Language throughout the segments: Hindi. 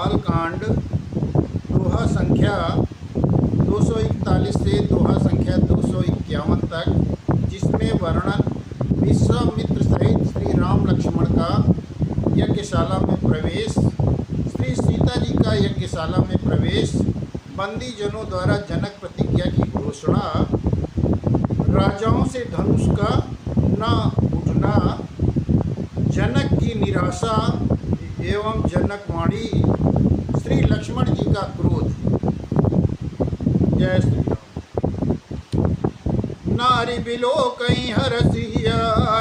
बालकांड दोहा संख्या 241 से दोहा संख्या 251 तक, जिसमें वर्णन विश्वामित्र सहित श्री राम लक्ष्मण का यज्ञशाला में प्रवेश, श्री सीता जी का यज्ञशाला में प्रवेश, बंदी जनों द्वारा जनक प्रतिज्ञा की घोषणा, राजाओं से धनुष का न उठना, जनक की निराशा एवं जनकवाणी, श्री लक्ष्मण जी का क्रोध। जय श्री राम। नारी बिलो कहीं हरसिया,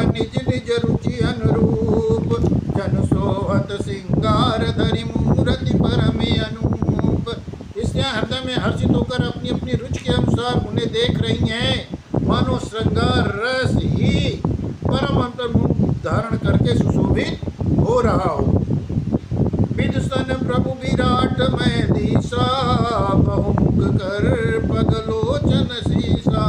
निज निज रुचि अनुरूप, जन सोहत सिंगार धरि मूर्ति परमे अनूप। इसलिए हृदय में हर्षित होकर अपनी अपनी रुचि के अनुसार उन्हें देख रही हैं, मानो श्रृंगार रस ही परम अंतर्मुख धारण करके सुशोभित हो रहा हो। विदुषण प्रभु विराट में दिशा, बहुमुख कर पगलोचन शीशा,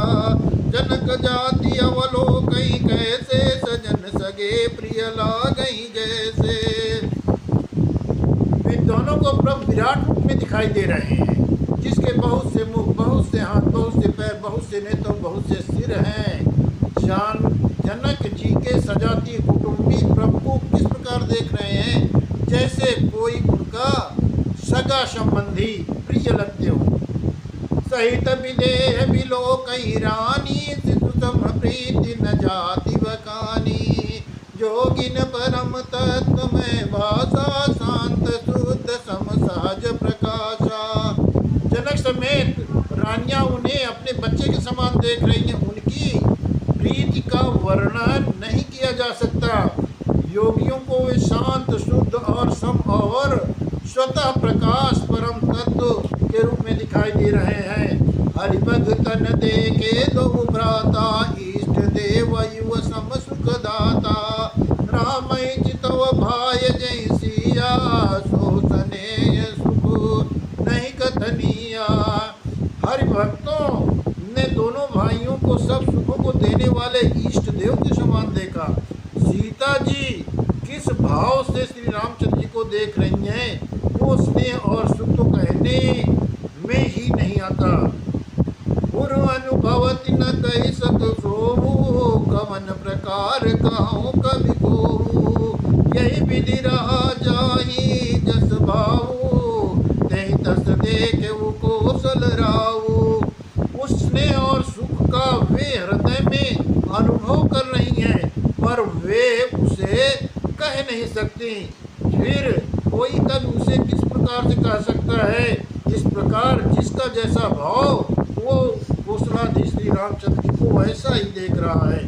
जनक जाति अवलोकई कैसे, सजन सगे प्रिय लागई जैसे। वे दोनों को प्रभु विराट रूप में दिखाई दे रहे हैं, जिसके बहुत से मुख, बहुत से हाथ, बहुत से पैर, बहुत से नेत्र, बहुत से सिर हैं। जनक जी के सजाती कुटुंबी प्रभु को किस प्रकार देख रहे हैं, जैसे कोई उनका सगा संबंधी प्रिय लगते हो। सहित विदेह बिलोकई रानी, सिधु सम प्रीति न जाति बकानी, जोगिन परम तत्व में भाषा, शांत शुद्ध सम सहज प्रकाशा। जनक समेत रानियां उन्हें अपने बच्चे के समान देख रही हैं। उनकी प्रीति का वर्णन नहीं किया जा सकता। योगियों को वे शांत शुद्ध और सम और स्वतः प्रकाश परम तत्व के रूप में दिखाई दे रहे हैं। हरिभगतन देखे दो भ्राता, इष्ट देव युव सम सुखदाता, राम चितव भाय जय सिया, सो स्नेह सुख नहीं कथनिया। हरिभक्तों ने दोनों भाइयों को सब सुखों को देने वाले इष्ट देव के समान देखा। सीता जी किस भाव से श्री रामचंद्र जी को देख रही हैं, वो स्नेह और सुख तो कहने में ही नहीं आता। पूर्व अनुभवति न कही सक सोहु, कवन प्रकार कहूँ कवि को, यही विधि रहा जाही जस भाऊ, तही तस देखे वो कौशल राऊ। उस स्नेह और सुख का वे हृदय में अनुभव कर रही हैं, पर वे उसे कह नहीं सकती। फिर कोई कभी उसे किस प्रकार से कह सकता है। इस प्रकार जिसका जैसा भाव, वो कौशलाधीश श्री रामचंद्र जी को वैसा ही देख रहा है।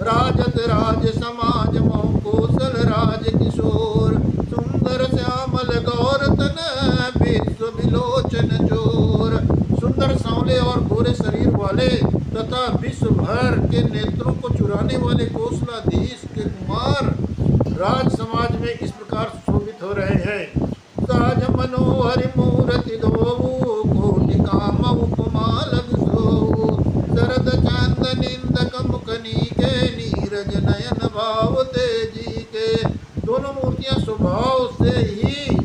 राजत राज समाज मोह कौशल राज किशोर, सुंदर श्यामल गौर तन विश्व विलोचन चोर। सुंदर सांवले और गोरे शरीर वाले तथा विश्व भर के नेत्रों को चुराने वाले कौशलाधीश के कुमार राज समाज में इस प्रकार शोभित हो रहे हैं। सहज मनोहरि मूर्ति धोऊ, कोटि काम उपमा लग सोऊ, शरद चांदनिंदक मुखनी के, नीरज नयन भाव तेजी के। दोनों मूर्तियां स्वभाव से ही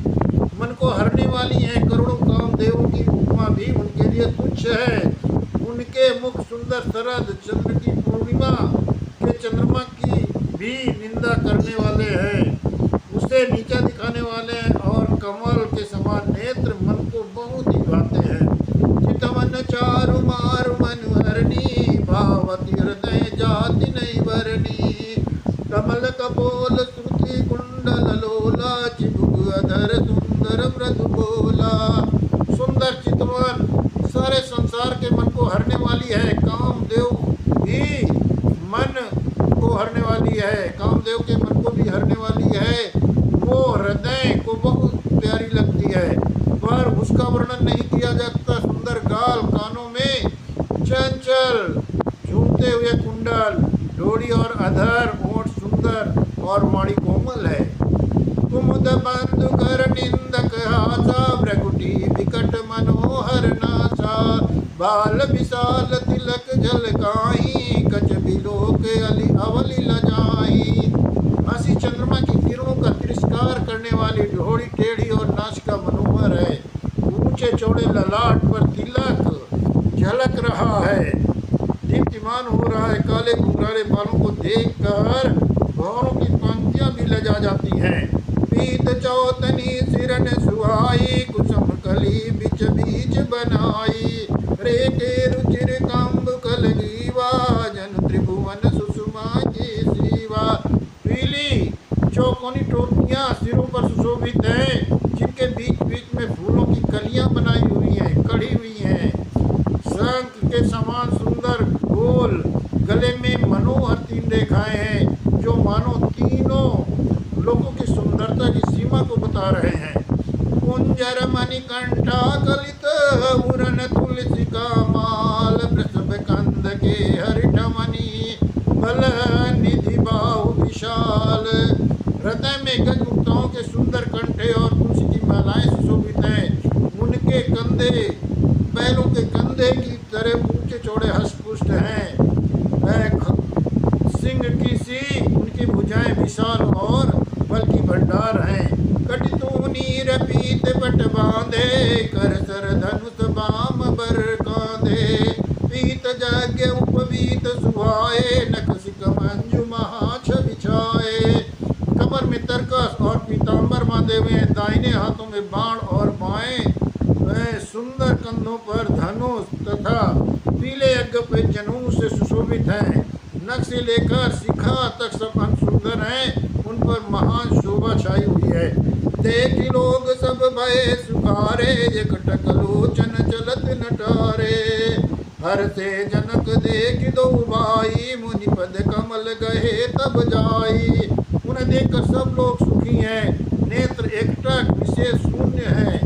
मन को हरने वाली हैं। करोड़ों कामदेवों की उपमा भी उनके लिए तुच्छ है। उनके मुख सुंदर शरद चंद्र की पूर्णिमा के चंद्रमा की भी निंदा करने वाले हैं, उसे नीचा दिखाने वाले हैं, और कमल के समान नेत्र मन को बहुत ही भाते हैं। चितवन चारु मारु मनोहरणी, भावती हृदय जाति नहीं भरनी। कमल कपोल श्रुति कुंडल लोला, चिबुक अधर सुंदर मृदु बोला। सुंदर चितवन सारे संसार के मन को हरने वाली है। कामदेव भी मन को हरने वाली है, कामदेव के मन को भी हरने वाली है। वो हृदय को बहुत प्यारी लगती है, पर उसका वर्णन नहीं किया जाता। सुंदर गाल, कानों में चंचल झूमते हुए कुंडल, डोरी और अधर, ओठ सुंदर और वाणी कोमल है। कुमुद बंधु कर निंदक हासा, भ्रगुटी विकट मनोहर नासा। बाल विशाल तिलक झलकाई, कच बिलोक अली अवली लजाई। हंसी चंद्रमा की किरणों का तिरस्कार करने वाली डोरी टेढ़ी और नासिका मनोहर है। ऊंचे चौड़े ललाट पर तिलक झलक रहा है, दीप्तिमान हो रहा है। काले घुंघराले बालों को देखकर भौरों की पंक्तियां भी लजा जाती हैं। पीत चौतनी सिरन सुहाई, कुसुम कली बिच बीच बनाई। रेखे रुचिर कंब कल गीवा, जन त्रिभुवन सुषमा की सीवा। पीली चौकोनी टोपियां सिरों पर सुशोभित हैं, जिनके बीच बीच में फूलों की कलियां बनाई हुई हैं, कढ़ी हुई हैं। शंख के समान सुंदर गोल गले में मनोहर 3 रेखाएं हैं, जो मानो तीनों लोगों की सुंदरता की सीमा को बता रहे हैं। कुंजर मणिकंठा कलित उरन तुलसी का माल, वृषभ कंद के हरिठमणि बल निधि बाहु विशाल। हृदय में गजमुक्ताओं के सुंदर कंठे और तुलसी की मालाएं सुशोभित हैं। उनके कंधे बैलों के कंधे की तरह ऊंचे चौड़े हष्टपुष्ट हैं। सिंह की सी उनकी भुजाएं विशाल और बल की भंडार हैं। कटितूनी रपीत पट बांधे, कर सर धनुष बाम बर कांधे। पीत जाग्य उपवीत सुहाए, नख सिक मंजु महाछ बिछाए। कमर में तरकस और पीतांबर बांधे हुए हैं, दाहिने हाथों में बाण और बाएं सुंदर कंधों पर धनुष तथा पीले यज्ञ पे जनू से सुशोभित हैं। नख से लेकर शिखा तक सब अंग सुंदर हैं, उन पर महान शोभा छाई हुई है। देख लोग सब भय सुखारे, एकटक लोचन चलत नटारे। हर से जनक देख दो भाई, मुनिपद कमल गहे तब जाई। उन्हें देखकर सब लोग सुखी हैं, नेत्र एकटक विशेष शून्य है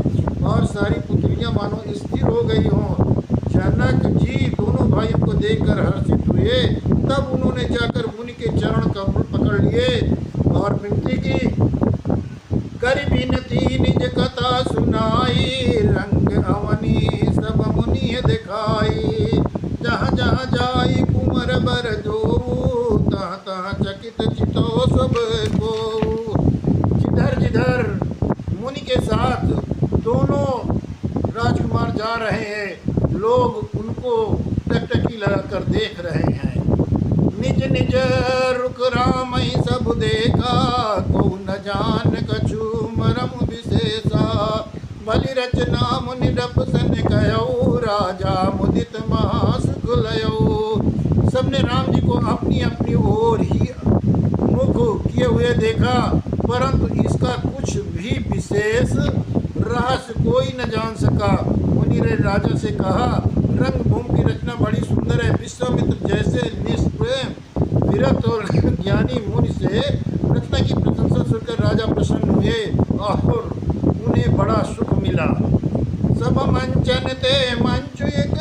और सारी पुतलियां मानो स्थिर हो गई हों। जनक जी दोनों भाइयों को देखकर हर्षित हुए। तब उन्होंने जाकर मुनि के चरण कमल पकड़ लिए और विनती की, कर विनती निज कथा सुनाई। रंग अवनी सब मुनि दिखाई, जहाँ जहाँ जाई कुंवर बर जो, तहाँ तहाँ चकित चितो सब को। जिधर जिधर मुनि के साथ दोनों राजकुमार जा रहे हैं, लोग उनको टकटकी लगाकर देख रहे हैं। निज निज रुक राम सब देखा, को न जान कछु मरम विशेषा। भली रचना मुनि रपसन कयो, राजा मुदित महासुख लयो। सबने राम जी को अपनी अपनी ओर ही मुख किए हुए देखा, परंतु इसका कुछ भी विशेष रहस्य कोई न जान सका। मुनि ने राजा से कहा, रंगभूमि की रचना बड़ी सुंदर है। विश्वामित्र जैसे निष्प्रेम विरक्त और ज्ञानी मुनि से रचना की प्रशंसा सुनकर राजा प्रसन्न हुए और उन्हें बड़ा सुख मिला। सब मंचन ते मंचु एक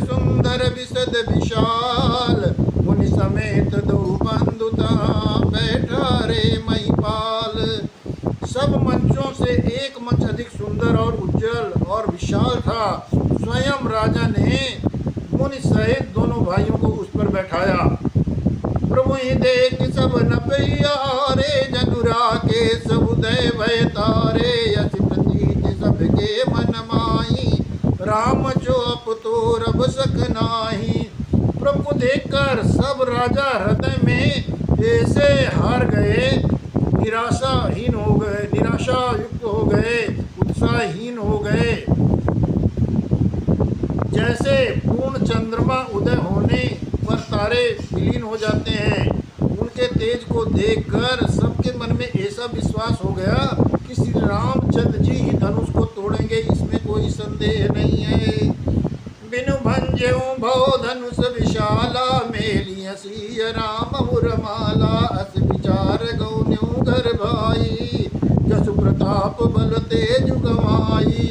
सुंदर विशद विशाल, मुनि समेत दो बंधुता बैठा रे महिपाल। सब मंचों से एक मंच अधिक सुंदर और उज्जवल और विशाल था। स्वयं राजा ने मुनि सहित दोनों भाइयों को उस पर बैठाया। प्रभु ही देख सब नपैया रे, जनुरा के सब उदय भय तारे। यश प्रतीत सबके मन माही, राम जो अप तो रब सक नाही। प्रभु को देखकर सब राजा हृदय में ऐसे हार गए, निराशाहीन हो गए, निराशा युक्त हो गए, उत्साहहीन हो गए। जैसे पूर्ण चंद्रमा उदय होने पर तारे विलीन हो जाते हैं, उनके तेज को देखकर सबके मन में ऐसा विश्वास हो गया कि श्री रामचंद्र जी ही धनुष को तोड़ेंगे, इसमें कोई संदेह नहीं है। बिनु भंजो भव धनुष विशाला, मेलिय सिय राम मुरमाला। अस विचार गौन्यु घर भाई, जसु प्रताप बल तेज गवाई।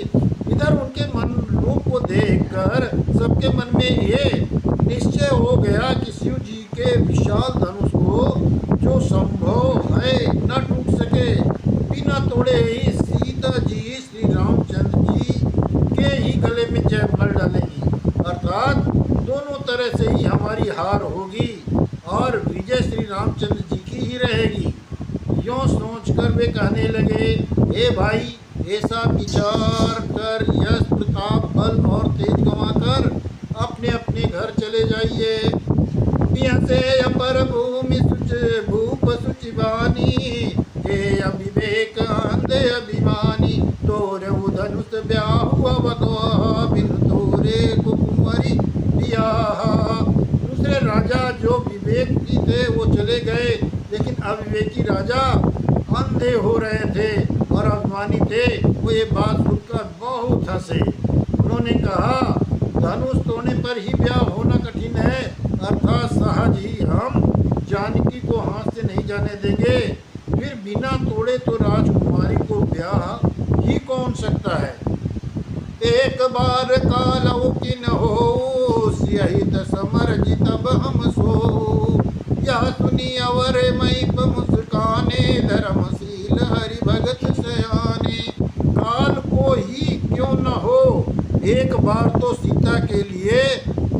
इधर उनके मन रूप को देखकर सबके मन में ये निश्चय हो गया कि शिव जी के विशाल धनुष को जो संभव है न टूट सके, बिना तोड़े ही सीता जी श्री रामचंद्र जी के ही गले में जयमाल डालेंगी, अर्थात दोनों तरह से ही हमारी हार होगी और विजय श्री रामचंद्र जी की ही रहेगी। यों सोचकर सुनकर वे कहने लगे, हे भाई, ऐसा विचार कर यश प्रताप बल और तेज गंवाकर अपने अपने घर चले जाइए। से अपर भूमि सुच भूप सुचिवानी, हे अविवेक अंधे अभिमानी, तोरे धनुष ब्याहु अवगवा बिन तोरे कुमारी ब्याह। दूसरे राजा जो विवेकी थे वो चले गए, लेकिन अविवेकी राजा अंधे हो रहे थे और अभिमानी थे। वो ये बात सुनकर बहुत हंसे। उन्होंने कहा, धनुष तोड़ने पर ही ब्याह होना कठिन है, अर्थात सहज ही हम जानकी को हाथ से नहीं जाने देंगे। फिर बिना तोड़े तो राजकुमारी को ब्याह ही कौन सकता है। एक बार कालौ कि न हो सियहित समर तब हम सो, यह सुनी अवर मई मुस्काने धर्मशील हरि भगत सयाने। काल को ही क्यों न हो, एक बार तो सीता के लिए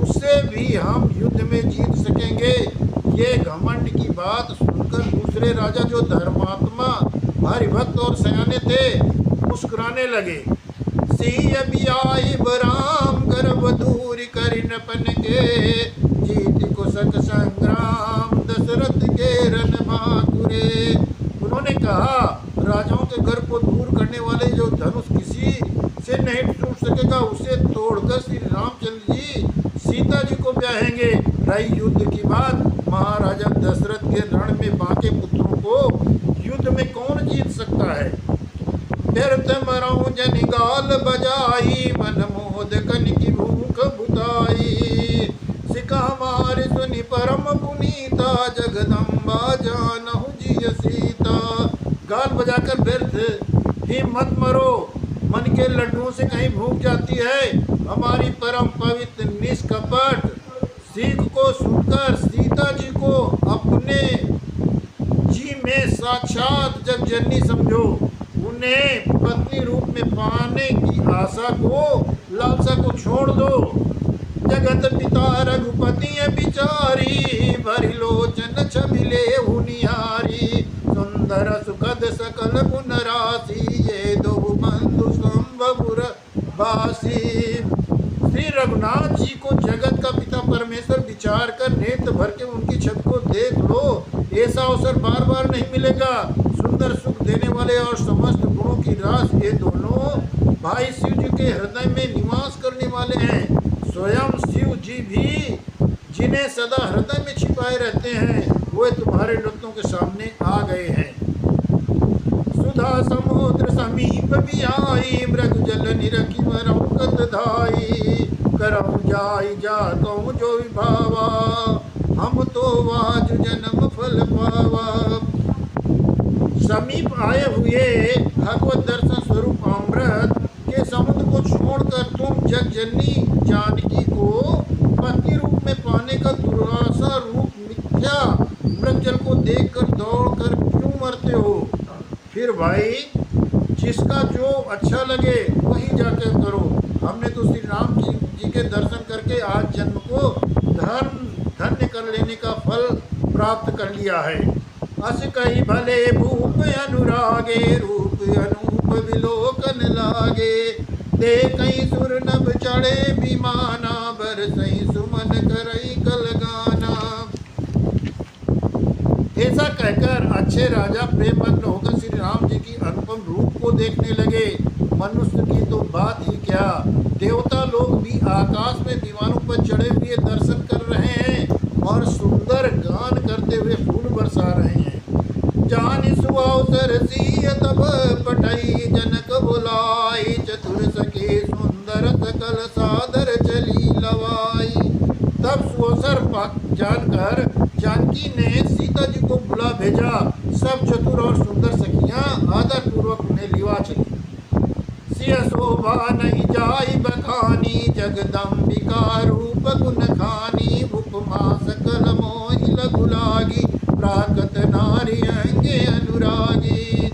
उससे भी हम युद्ध में जीत सकेंगे। ये घमंड की बात सुनकर दूसरे राजा जो धर्मात्मा हरिभक्त और सयाने थे मुस्कुराने लगे। सी अबियाई बराम गर्भ दूर करिन पन के, जीत कुशक संग्राम दशरथ के रन माकुरे। उन्होंने कहा, राजाओं के घर को दूर करने वाले जो धनुष किसी से नहीं टूट सकेगा, उसे तोड़कर श्री रामचंद्र जी सीता जी को ब्याहेंगे। रही युद्ध की बात, महाराजा दशरथ के रण में बाके पुत्रों को युद्ध में कौन जीत सकता है। व्यर्थ मरऊ जन गाल बजाई, मन मोद कन की भूख बुताई। सिका मार सुनि परम पुनीता, जगदम्बा जानहु जिय सीता। गाल बजाकर व्यर्थ ही मत मरो, मन के लड्डुओं से कहीं भूख जाती है। हमारी परम पवित्र निष्कपट सीख को सुनकर सीता जी को अपने जी में साक्षात जगजननी समझो। उन्हें पत्नी रूप में पाने की आशा को, लालसा को छोड़ दो। जगत पिता रघुपति बिचारी, भरी लोचन छबिले हुनिहारी। सुंदर सुखद सकल गुण राशि, ये दो बंधु संभुर बासी। श्री रघुनाथ जी को जगत का पिता परमेश्वर विचार कर नेत्र भर के उनकी छवि को देख लो। ऐसा अवसर बार बार नहीं मिलेगा। सुंदर सुख देने वाले और समस्त गुणों की रास ये दोनों भाई शिव जी के हृदय में निवास करने वाले हैं। स्वयं शिव जी भी जिन्हें सदा हृदय में छिपाए रहते हैं, वो तुम्हारे रत्नों के सामने आ गए हैं। सुधा समुद्र समीप भी आई, मृग जल निरखी वरऊ कत धाई। करऊ जाई जा कहूँ जो विभावा, हम तो वाज जन्म फल पावा। समीप आए हुए भगवत दर्शन स्वरूप अमृत के समुद्र को छोड़कर तुम जगजननी जानकी को पति रूप में पाने का दुराशा रूप मिथ्या मृगजल को देखकर दौड़कर क्यों मरते हो। फिर भाई, जिसका जो अच्छा लगे वही जाकर करो। हमने तो श्री राम जी के दर्शन करके आज जन्म को धन्य कर लेने का फल प्राप्त कर लिया है। अस कही भले भूप अनुरागे, रूप अनूप विलोकन लागे। दे कई सुर नभ चढ़े विमाना, बरसई सुमन करई कलगाना। ऐसा कहकर अच्छे राजा प्रेममग्न होकर श्री राम जी की अनुपम रूप को देखने लगे। मनुष्य की तो बात ही क्या, देवता लोग भी आकाश में विमानों पर चढ़े हुए दर्शन कर रहे हैं और सुंदर गान करते हुए फूल बरसा रहे हैं। जानि सुअवसर सिय तब पठई, जनक बुलाई चतुर सके सुंदर सकल सादर चली लवाई। तब सुअवसर जानकर जानकी ने सीता जी को बुला भेजा। सब चतुर और सुंदर सखियां आदर पूर्वक उन्हें लिवा चली। सिय शोभा नहीं जाई बखानी, जगदम्बिका रूप गुण खानी। उपमा सकल मोहि लघु लागी, प्राकत नारी अंगे अनुरागी।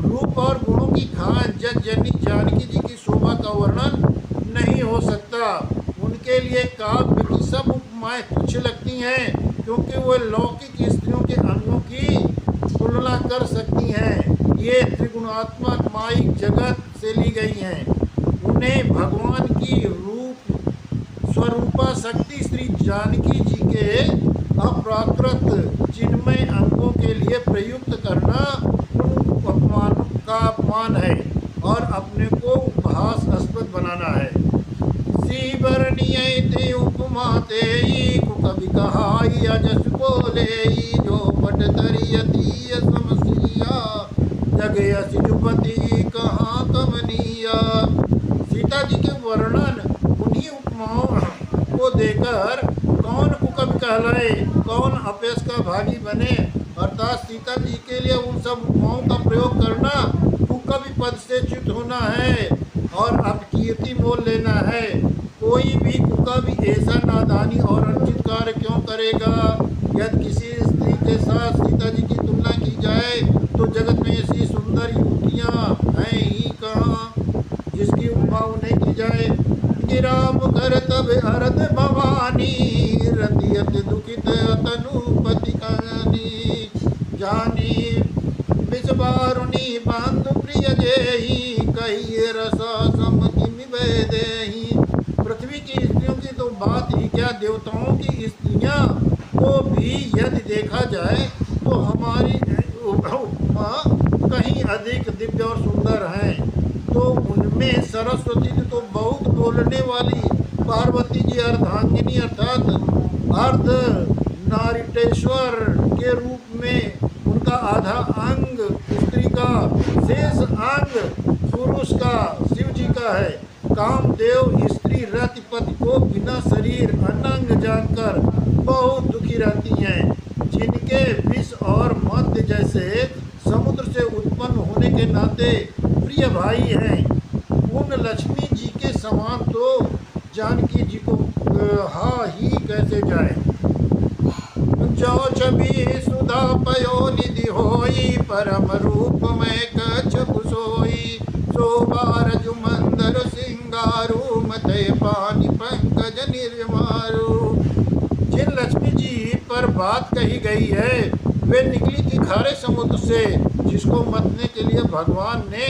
रूप और गुणों की खान जगजननी जानकी जी की शोभा का वर्णन नहीं हो सकता। उनके लिए काव्य की सब उपमाएं तुच्छ लगती हैं, क्योंकि वो लौकिक स्त्रियों के अंगों की तुलना कर सकती हैं। ये त्रिगुणात्मक माइक जगत से ली गई हैं। उन्हें भगवान की रूप स्वरूपा शक्ति श्री जानकी जी के अप्राकृत चिन्मय अंगों के लिए प्रयुक्त करना अपमान का अपमान है और अपने को उपहासास्पद बनाना है। श्रीवरणीय उपमा ते कवि कहाई अजस बोले जो पट तरियती समसिया जगे असुपति कहाँ कमनिया। सीता जी के वर्णन उन्हीं उपमाओं को देकर कौन कुकवि कहलाए, कौन अपयश का भागी बने, अर्थात सीता जी के लिए उन सब उपमाओं का प्रयोग करना कुकवि पद से च्युत होना है और अपकीर्ति मोल लेना है। कोई भी कुकवि ऐसा नादानी और अनुचित कार्य क्यों करेगा। यदि किसी स्त्री के साथ सीता जी की तुलना की जाए तो जगत में ऐसी सुंदर युवतियाँ हैं ही कहाँ जिसकी उपमा उन्हें की जाए। गिराम कर तब अरद भवानी रतियत दुखित तनुपति कहानी जानी विषबारुणी बंधु प्रिय जेही कहिए रसा समति देही। पृथ्वी की स्त्रियों की तो बात ही क्या, देवताओं की स्त्रियां को भी यदि देखा जाए तो हमारी उपमा कहीं अधिक दिव्य और सुंदर हैं। तो उनमें सरस्वती तो बहुत बोलने वाली पार्वती जी अर्धांगिनी अर्थात अर्ध नारीटेश्वर के रूप में उनका आधा अंग स्त्री का, शेष अंग पुरुष का शिव जी का है। कामदेव स्त्री रतिपति को बिना शरीर अनंग जानकर बहुत दुखी रहती हैं, जिनके विष और मध्य जैसे समुद्र से उत्पन्न होने के नाते प्रिय भाई हैं। उन लक्ष्मी जी के समान तो जानकी जी को हा ही कैसे जाए। जो छवि सुधा पयो निधि होई परम रूप में कछप सोई शोभा रजु मंदर सिंगारू मते पानी पंकज निर्मारू। जिन लक्ष्मी जी पर बात कही गई है वे निकली थी खारे समुद्र से, जिसको मतने के लिए भगवान ने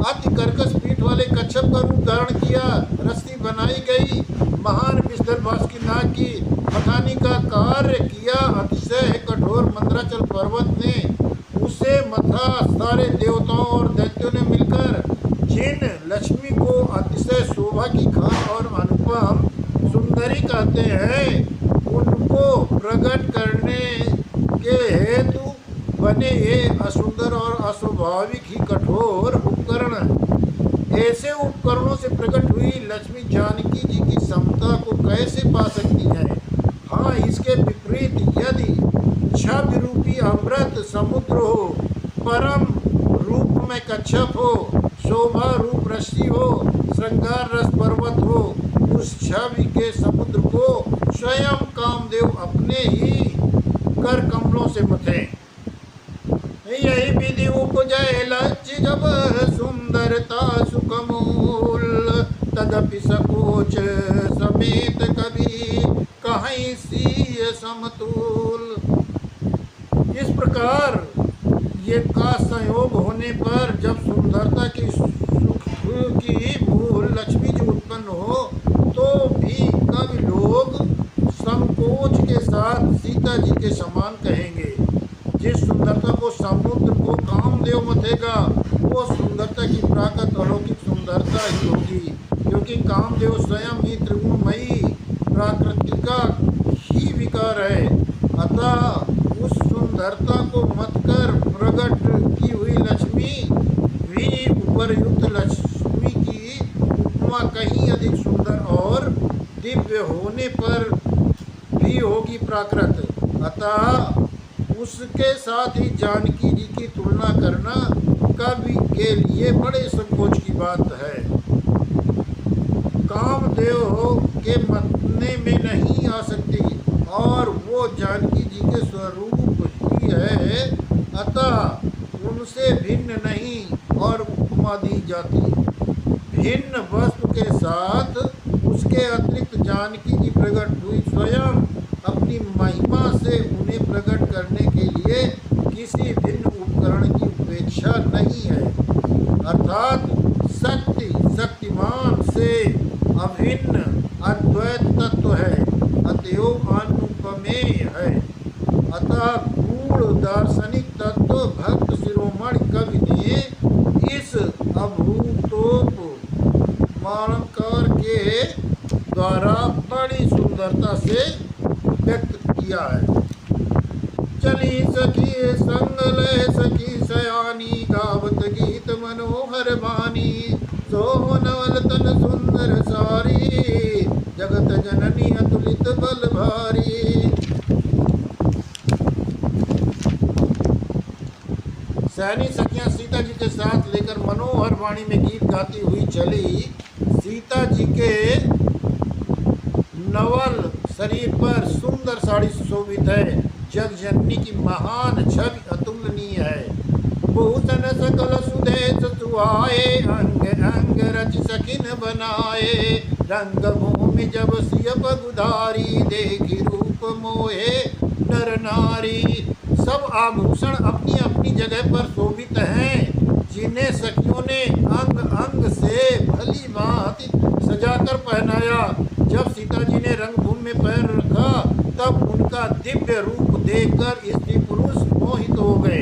अति कर्कश पीठ वाले कच्छप का रूप धारण किया। रस्सी बनाई गई, महान विस्तर बासुकीनाग की मथानी का कार्य किया। अतिशय कठोर मंदराचल पर्वत ने उसे मथा। सारे देवताओं और दैत्यों ने मिलकर जिन लक्ष्मी को अतिशय शोभा की खान और अनुपम सुंदरी कहते हैं, उनको प्रकट करने के हेतु बने ये असुंदर और अस्वाभाविक ही कठोर उपकरण। ऐसे उपकरणों से प्रकट हुई लक्ष्मी जानकी जी की समता को कैसे पा सकती है। हाँ, इसके विपरीत यदि छवि रूपी अमृत समुद्र हो, परम रूप में कच्छप हो, शोभा रूप रस्सी हो, श्रृंगार रस पर्वत हो, उस छवि के समुद्र को स्वयं कामदेव अपने ही कर कमलों से मथे। यही विधि उपजय लज्ज जब सुंदरता सुकमूल तदपि सकोच समेत कभी कहीं सीय समतूल। इस प्रकार ये का संयोग होने पर जब सुंदरता की सुख की मूल लक्ष्मी जी उत्पन्न हो तो भी कभी लोग संकोच के साथ सीता जी के समान कहेंगे। जिस सुंदरता को समुद्र को कामदेव मथेगा वो सुंदरता की प्राकृत अलौकिक सुंदरता ही होगी, क्योंकि कामदेव स्वयं ही त्रिगुणमयी प्राकृतिका ही विकार है। अतः उस सुंदरता को मतकर प्रकट की हुई लक्ष्मी भी उपरयुक्त लक्ष्मी की उपमा कहीं अधिक सुंदर और दिव्य होने पर भी होगी प्राकृत। अतः उसके साथ ही जानकी जी की तुलना करना कवि के लिए बड़े संकोच की बात है। कामदेव के मतने में नहीं आ सकती और वो जानकी जी के स्वरूप ही है, अतः उनसे भिन्न नहीं और उपमा दी जाती। भिन्न वस्तु के साथ उसके अतिरिक्त जानकी जी प्रकट हुई, स्वयं अपनी महिमा से उन्हें प्रकट करने के लिए किसी भिन्न उपकरण की उपेक्षा नहीं अर्थात शक्ति शक्तिमान से अभिन्न अद्वैत तत्व है, अतएव अनुपमेय है। अतः गूढ़ दार्शनिक तत्व भक्त शिरोमणि कवि ने इस अभूतोप मालंकार के द्वारा बड़ी सुंदरता से व्यक्त किया है। चली सखी संग लय सखी सयानी, गावत गीत मनोहर बानी, सोहनवल तन सुंदर सारी, जगत जननी अतुलित बल भारी। सैनी सखियां सीता जी के साथ लेकर मनोहर वाणी में गीत गाती हुई चली। सीता जी के नवल शरीर पर सुंदर साड़ी सुशोभित है। जग जननी की महान छवि अतुलनीय है। भूषण सकल सुदेश सुहाए, अंग अंग रच सखिन बनाए, रंग भूमि जब सिय पगुधारी, देखी रूप मोहे नर नारी। सब आभूषण अपनी अपनी जगह पर शोभित हैं, जिन्हें सखियों ने अंग अंग से भली भांति सजाकर पहनाया। जब सीता जी ने रंगभूमि में पैर रखा तब उनका दिव्य रूप देखकर स्त्री पुरुष मोहित हो गए।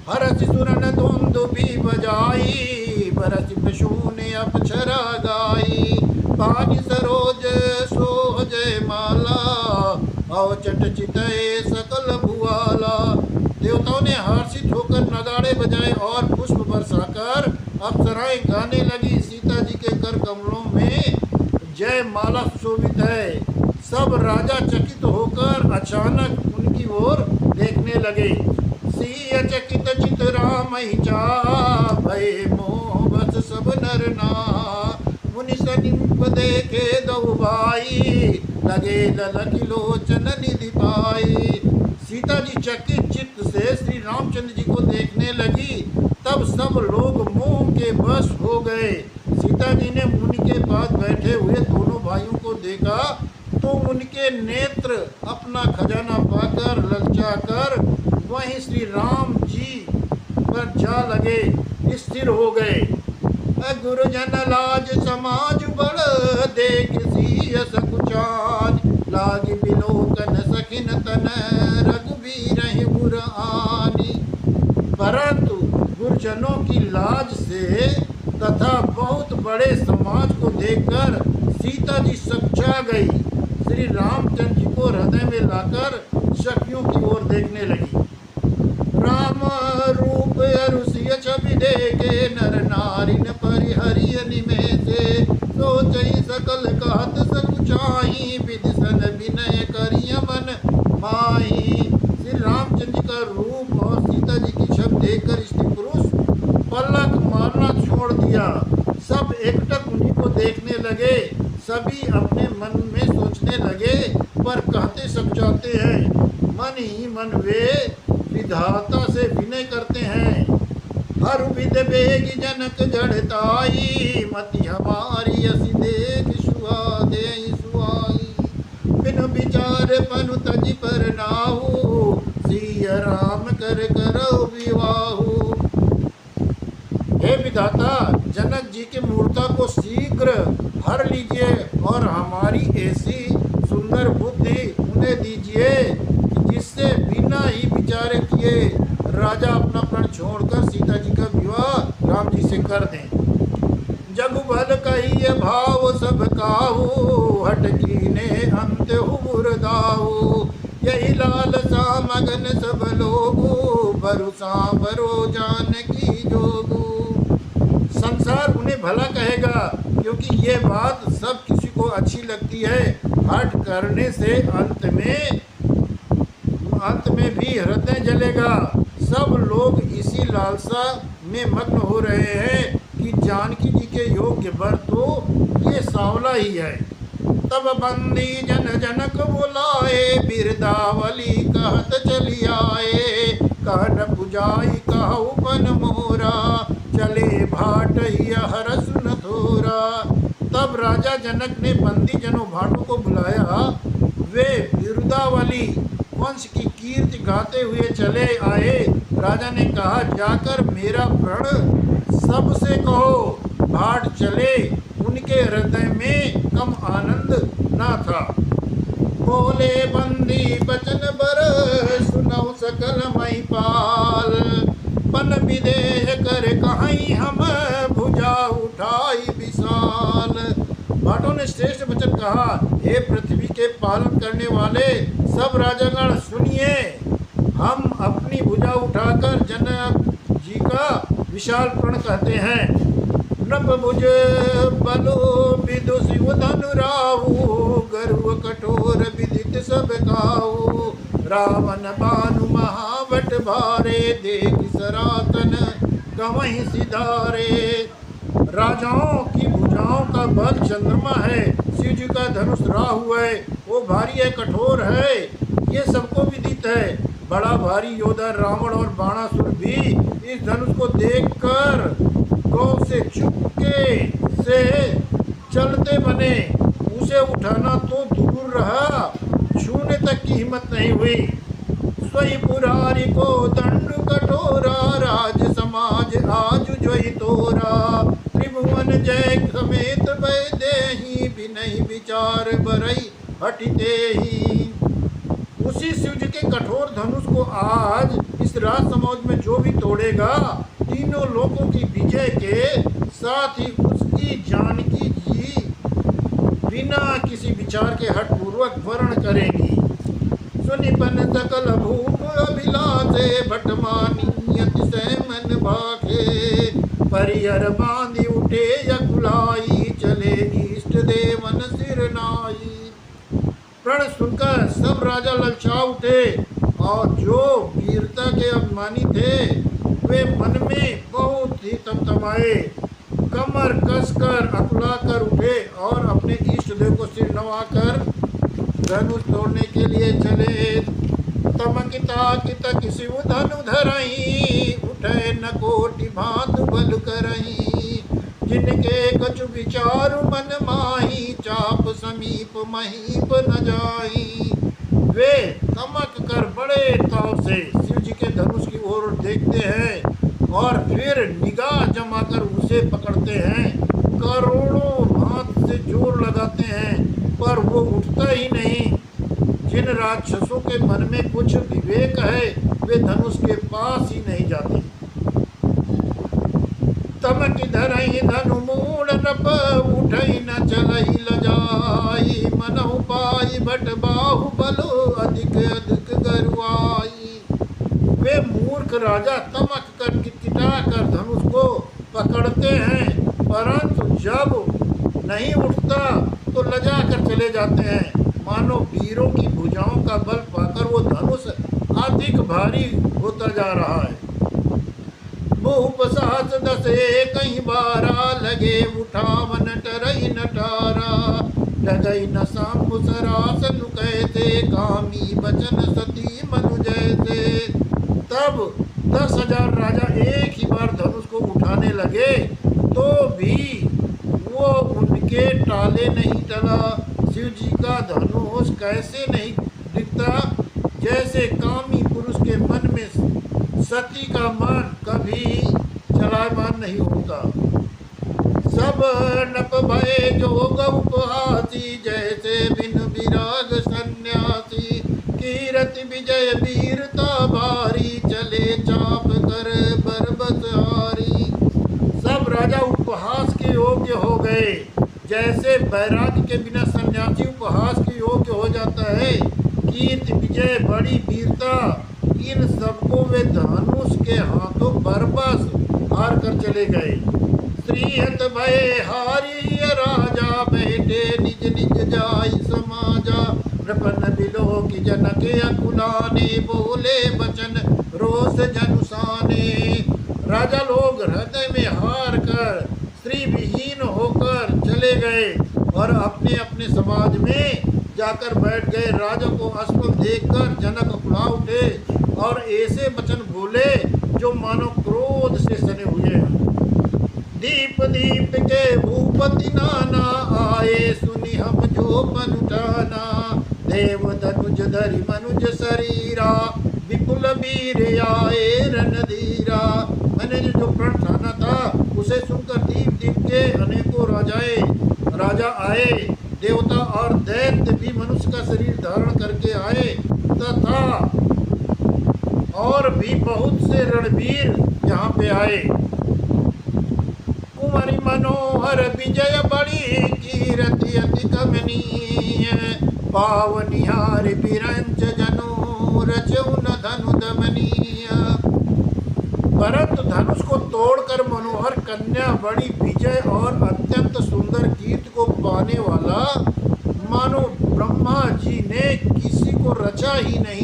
हरस सुरन दुंदुभि बजाई, बरस पशु ने अप्सरा गाई, पानी सरोज सोह जय माला, अवचट चितये सकल भुआला। देवताओं ने हर्षित होकर नगाड़े बजाए और पुष्प बरसाकर अप्सराएं गाने लगी। सीता जी के कर कमलों में जय माला शोभित है। सब राजा चकित होकर अचानक उनकी ओर देखने लगे। सिय चकित चित राम ही चाह, भय मोह बस सब नर नाह, मुनि सनिप देखे दो भाई, लगे ललक लोचन निधि पाई। सीता जी चकित चित्त से श्री रामचंद्र जी को देखने लगी। तब सब लोग मोह के वश हो गए। सीता जी ने मुनि के पास बैठे हुए दोनों भाइयों को देखा तो उनके नेत्र अपना खजाना पाकर ललचाकर वहीं श्री राम जी पर जा लगे, स्थिर हो गए। गुरुजन लाज समाज बड़, देख सिय सकुचाज, लाग बिलोकन सखिन तन, रघुबीर गुर आनी। परंतु गुरुजनों की लाज से तथा बहुत बड़े समाज को देखकर सीता जी सकुचा गई। श्री रामचंद्र जी को हृदय में लाकर सखियों की ओर देखने लगी। राम रूप अरुषिय छवि देखे, नर नारिन परिहरिय निमेषे, सोचई सकल कहत सकुचाई, विदिशन विनय करिय मन माही। श्री रामचंद्र जी का रूप और सीता जी की छवि देखकर स्त्री पुरुष पलक मारना छोड़ दिया। सब एकटक उन्हीं को देखने लगे। सभी अपने मन में सोचने लगे, पर कहते सब जाते हैं। मन ही मन वे विधाता से विनय करते हैं। हर विद बेगी जनक जड़ताई, मति हमारी असि देख सुहा दे सुहाई, बिन विचार पनु तज पर नाहु, सिय राम कर करो विवाहु। हे विधाता, जनक जी की मूर्ता को शीघ्र हर लीजिए और हमारी ऐसी सुंदर बुद्धि उन्हें दीजिए जिससे बिना ही विचार किए राजा अपना प्राण छोड़कर सीता जी का विवाह राम जी से कर दें। जग भल कहिए भाव सब काहू, हटकी ने अंत हुरदाहू, यही लालसा मगन सब लोगू, भरोसा भरो जान की जोगू। संसार उन्हें भला कहेगा क्योंकि ये बात सब किसी को अच्छी लगती है। हट करने से अंत में भी हृदय जलेगा। सब लोग इसी लालसा में मग्न हो रहे हैं कि जानकी जी के योग्य वर तो ये सांवला ही है। तब बंदी जन जनक बुलाए, बिरदावली कहत चली आए, कहन पुजाई कहु पन मोरा, चले भाट हर सुन थोरा। तब राजा जनक ने बंदी जनों भाटों को बुलाया। वे बिरदावली वंश की कीर्ति गाते हुए चले आए। राजा ने कहा, जाकर मेरा प्रण सबसे कहो भाट चले, उनके हृदय में कम आनंद ना था। बोले बंदी बचन बर, सुनौ सकल महिपाल। पन विदेह कर कहीं हम, भुजा उठाई विशाल। भाटों ने श्रेष्ठ वचन कहा, हे पृथ्वी के पालन करने वाले सब राजागण सुनिए, हम अपनी भुजा उठाकर जनक जी का विशाल प्रण कहते हैं। नभ भुज बलो विदुषि धनु राहु, गरुड़ कठोर विदित सब काहू। रावण बानु महावट भारे, देख सरातन गवहीं सिधारे। राजाओं की भुजाओं का बल चंद्रमा है, शिव जी का धनुष राहु है, वो भारी है, कठोर है, ये सबको विदित है। बड़ा भारी योद्धा रावण और बाणासुर भी इस धनुष को देखकर गौ से चुपके से चलते बने। उसे उठाना तो दूर रहा, छूने तक की हिम्मत नहीं हुई। सोई पुरारी को दंड कठोरा, राज समाज आज जोई तोरा। त्रिभुवन जय समेत वैदेही, बिनहि विचार बरई हटिते ही। उसी शिव जी के कठोर धनुष को आज इस राज समाज में जो भी तोड़ेगा, तीनों लोगों की विजय के साथ ही उसकी जानकी जी बिना किसी विचार के हठ पूर्वक वर्ण करेंगी। सुनिपन सकल भूप अभिलाषे, भटमानियत से मन भाखे। परिहर बांधि उठे यकुलाई, चले इष्ट देवन सिर नाई। प्रण सुनकर सब राजा ललचा उठे, और जो वीरता के अभिमानी थे वे मन में बहुत ही तमतमाए। कमर कसकर अकुला कर उठे और अपने इष्ट देव को सिर नवाकर धनुष तोड़ने के लिए चले। तमकिता कितक शिव धनु धरई, उठे न कोटि भांत बल करई। जिनके कछु विचार मन माही, चाप समीप महीप न जाई। वे तमक कर बड़े ताव से शिव जी के धनुष की ओर देखते हैं और फिर निगाह जमाकर उसे पकड़ते हैं। करोड़ों हाथ से जोर लगाते हैं, पर वो उठता ही नहीं। जिन राक्षसों के मन में कुछ विवेक है, वे धनुष के पास ही नहीं जाते। तमक धरई धनु मूल नप, उठई न चलई लजाई। मनहु पाई भट बाहु बलो, अधिक अधिक गरुआई। वे मूर्ख राजा तमक कर किटकिटा कर धनुष को पकड़ते हैं, परंतु जब नहीं उठता तो लजा कर चले जाते हैं। मानो वीरों की भुजाओं का बल पाकर वो धनुष अधिक भारी होता जा रहा है। भूप साहस दसे कहीं बारा, लगे उठावन टरई नटारा। डगई न सांबु सरास लुकैते, कामी बचन सती मनु जैसे। तब 10,000 राजा एक ही बार धनुष को उठाने लगे, तो भी वो उनके टाले नहीं टला। शिव जी का धनुष कैसे नहीं दिखता, जैसे कामी पुरुष के मन में सती का मन कभी चलायमान नहीं होता। सब नप भय जोग उपहासी, जैसे बिन विराग सन्यासी। कीरति विजय वीरता भारी, चले चाप कर बरबस हारी। सब राजा उपहास के योग्य हो गए, जैसे वैराग्य के बिना सन्यासी उपहास के योग्य हो जाता है। कीर्ति विजय बड़ी वीरता, इन सबको वे धनुष के हाथों बरबस हार कर चले गए। श्रीहत भय हारी राजा, बैठे निज निज जाई समाजा। नृपन बिलो की जनक अकुलाने, बोले बचन रोष जनुसाने। राजा लोग हृदय में हार कर स्त्री विहीन होकर चले गए और अपने अपने समाज में जाकर बैठ गए। राजा को अस्पल देखकर जनक अकुला उठे और ऐसे वचन बोले जो मानो क्रोध से सने हुए। दीप दीप के भूपति नाना, आए सुनी हम जो मन उठाना। देव धनुज धरि मनुज शरीरा, विपुल वीर आए रणधीरा। मैंने जो प्रण ठाना था उसे सुनकर दीप दीप के अनेकों राजा आए। देवता और दैत्य भी मनुष्य का शरीर धारण करके आए तथा और भी बहुत से रणवीर यहाँ पे आए। कुमारी मनोहर विजय बड़ी कीरति अति कमनीय, पावनिहार बिरंच जनु रचउन धनु दमनीय। परंतु धनुष को तोड़कर मनोहर कन्या बड़ी विजय और अत्यंत सुंदर कीर्ति को पाने वाला मानो ब्रह्मा जी ने किसी को रचा ही नहीं।